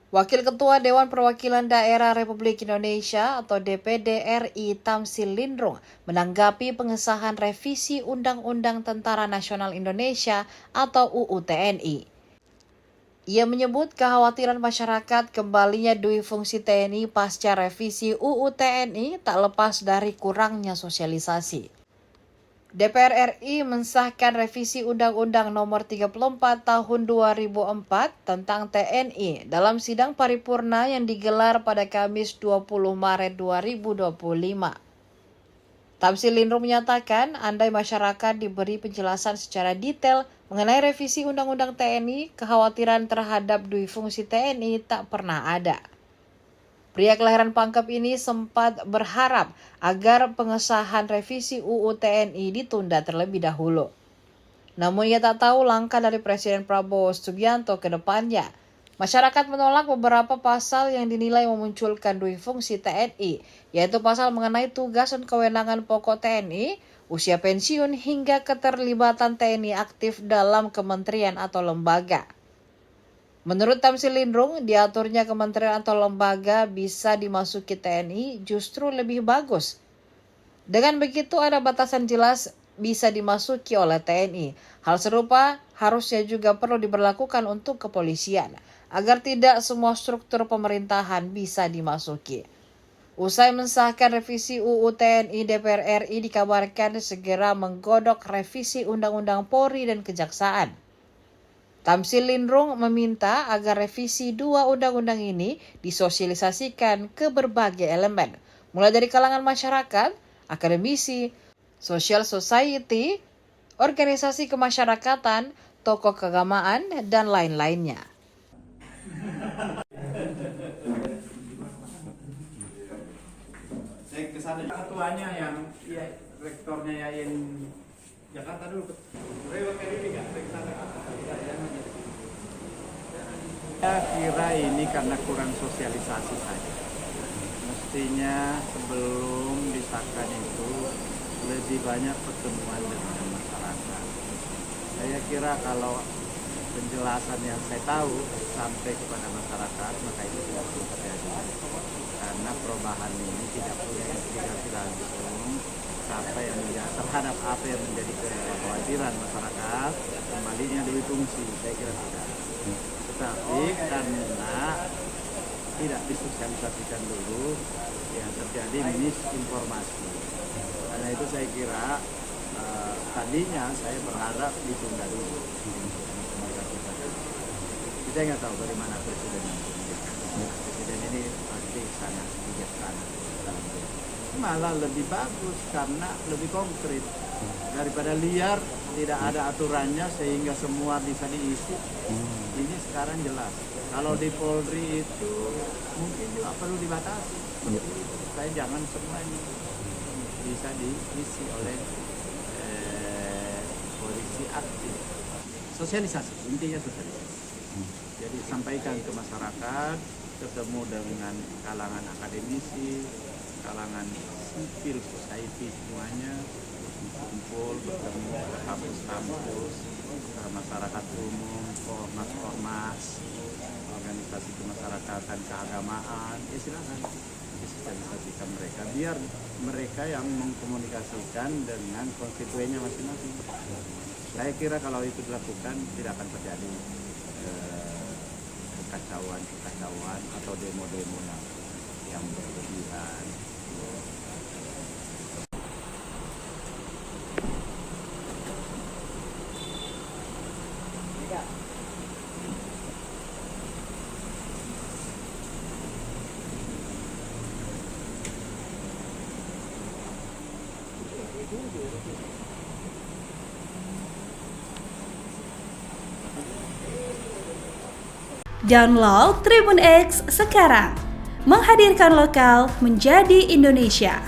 Wakil Ketua Dewan Perwakilan Daerah Republik Indonesia atau DPD RI Tamsil Lindrung menanggapi pengesahan revisi Undang-Undang Tentara Nasional Indonesia atau UU TNI. Ia menyebut kekhawatiran masyarakat kembalinya dui fungsi TNI pasca revisi UU TNI tak lepas dari kurangnya sosialisasi. DPR RI mensahkan revisi Undang-Undang Nomor 34 Tahun 2004 tentang TNI dalam sidang paripurna yang digelar pada Kamis 20 Maret 2025. Tamsil Lindrung menyatakan, andai masyarakat diberi penjelasan secara detail mengenai revisi Undang-Undang TNI, kekhawatiran terhadap dui fungsi TNI tak pernah ada. Pria kelahiran Pangkep ini sempat berharap agar pengesahan revisi UU TNI ditunda terlebih dahulu. Namun ia tak tahu langkah dari Presiden Prabowo Subianto ke depannya. Masyarakat menolak beberapa pasal yang dinilai memunculkan dui fungsi TNI, yaitu pasal mengenai tugas dan kewenangan pokok TNI, usia pensiun hingga keterlibatan TNI aktif dalam kementerian atau lembaga. Menurut Tamsil Lindrung, diaturnya kementerian atau lembaga bisa dimasuki TNI justru lebih bagus. Dengan begitu ada batasan jelas bisa dimasuki oleh TNI. Hal serupa harusnya juga perlu diberlakukan untuk kepolisian, agar tidak semua struktur pemerintahan bisa dimasuki. Usai mensahkan revisi UU TNI, DPR RI dikabarkan segera menggodok revisi Undang-Undang Polri dan Kejaksaan. Tamsil Lindrung meminta agar revisi dua undang-undang ini disosialisasikan ke berbagai elemen, mulai dari kalangan masyarakat, akademisi, social society, organisasi kemasyarakatan, tokoh keagamaan, dan lain-lainnya. Saya kesana ketuanya yang rektornya yang Jakarta dulu. Saya kira ini karena kurang sosialisasi saja. Mestinya sebelum disahkan itu lebih banyak pertemuan dengan masyarakat. Saya kira kalau penjelasan yang saya tahu sampai kepada masyarakat, maka itu tidak perlu terjadi. Karena perubahan ini tidak punya implikasi langsung terhadap apa yang menjadi kekhawatiran masyarakat, kembalinya dari fungsi, saya kira tidak. Tetapi karena tidak disosialisasikan dulu, yang terjadi misinformasi. Karena itu saya kira tadinya saya berharap ditunda dulu. Saya nggak tahu bagaimana presiden nanti. Presiden ini pasti sangat bijaksana dalam dia. Malah lebih bagus karena lebih konkret daripada liar, tidak ada aturannya sehingga semua bisa diisi. Ini sekarang jelas. Kalau di Polri itu mungkin juga perlu dibatasi. Saya jangan semua ini bisa diisi oleh polisi aktif. Sosialisasi, intinya sosialisasi. Jadi sampaikan ke masyarakat, ketemu dengan kalangan akademisi, kalangan civil society semuanya, kumpul, bertemu ke kampus-kampus, ke masyarakat umum, ormas, organisasi kemasyarakatan, keagamaan, silakan disosialisasikan mereka, biar mereka yang mengkomunikasikan dengan konstituennya masing-masing. Saya kira kalau itu dilakukan tidak akan terjadi kekacauan atau demo-demo yang berlebihan. Download Tribun X sekarang, menghadirkan lokal menjadi Indonesia.